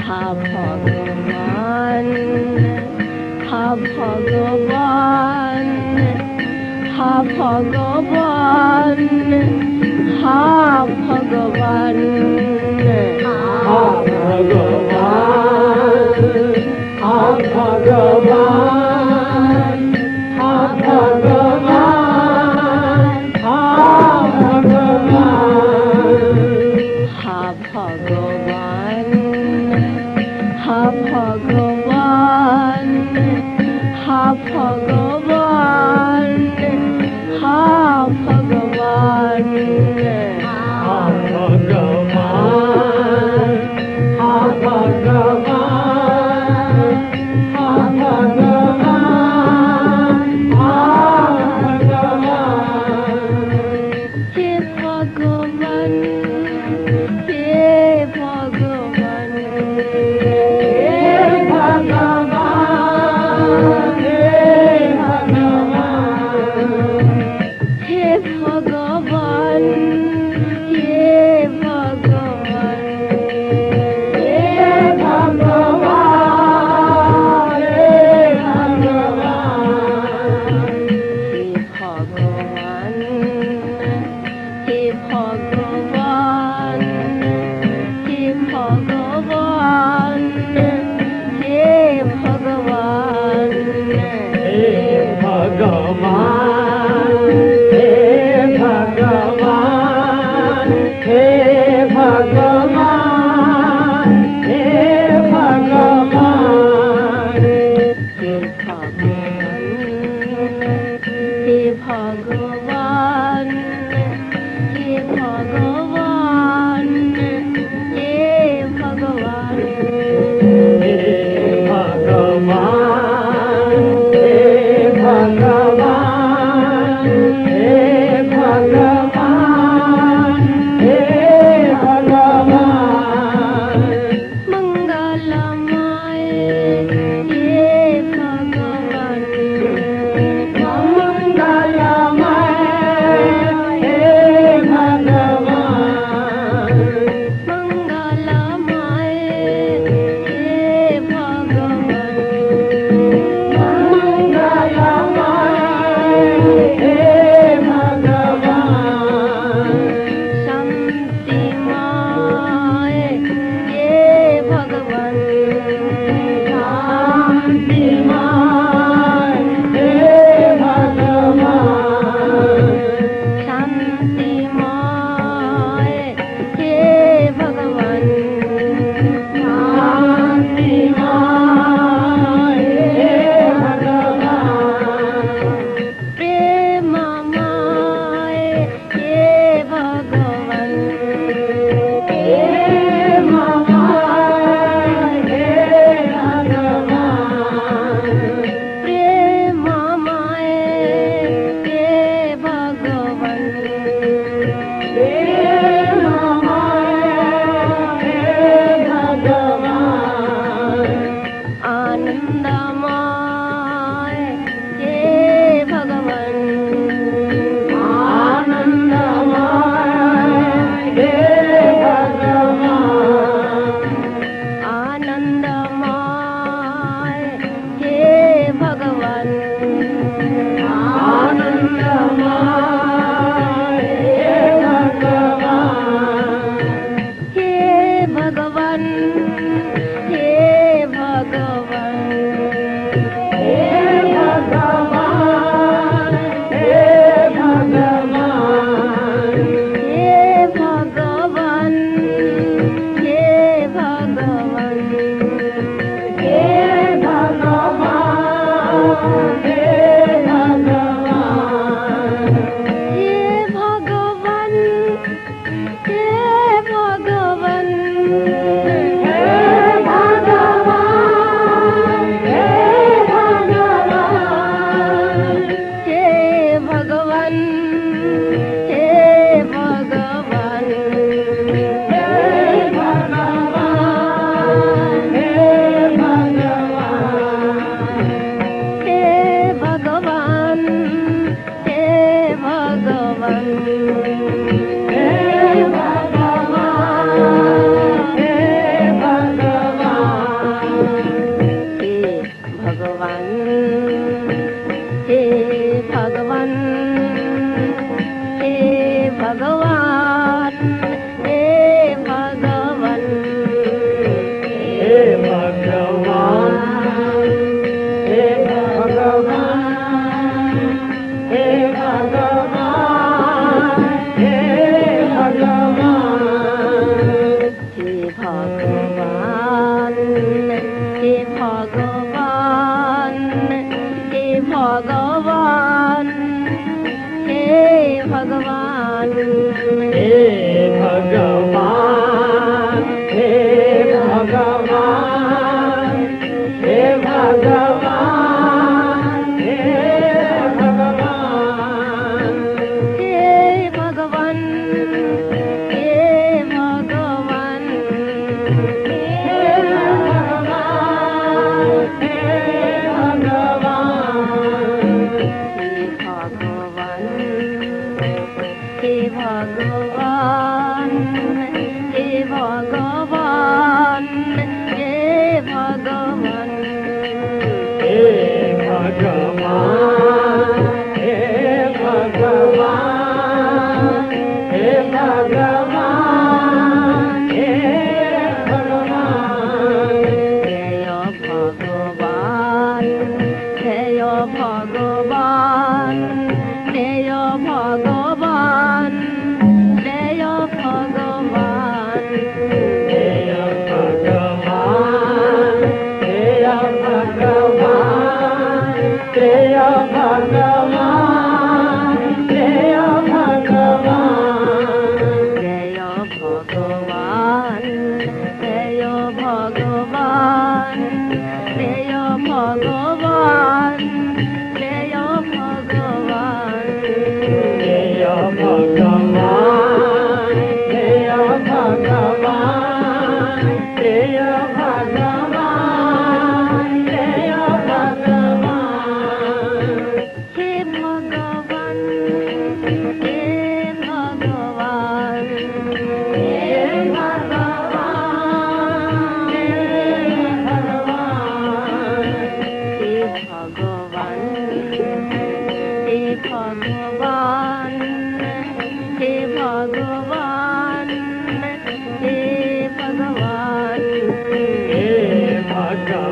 হা ভগবান, হা ভগবান, হা ভগবান, হা ভগবান, হা ভগবান, হা ভগবান, হা ভগবান, হা ভগবান, হা ভগবান, হা ভগবান, হা ভগবান, হা ভগবান, হা ভগবান, ভগবান হে ভগবান হে ভগবান হে ভগবান हे भगवान हे भगवान हे भगवान हे भगवान हे भगवान हे भगवान हे भगवान हे भगवान हे भगवान हे भगवान हे भगवान हे भगवान हे भगवान जय भगवान जय भगवान जय भगवान जय भगवान जय भगवान जय भगवान जय भगवान जय भगवान जय भगवान जय भगवान जय भगवान जय भगवान जय भगवान जय भगवान जय भगवान जय भगवान हे भगवान हे भगवान हे भगवान हे भगवान हे भगवान हे भगवान हे भगवान हे भगवान हे भगवान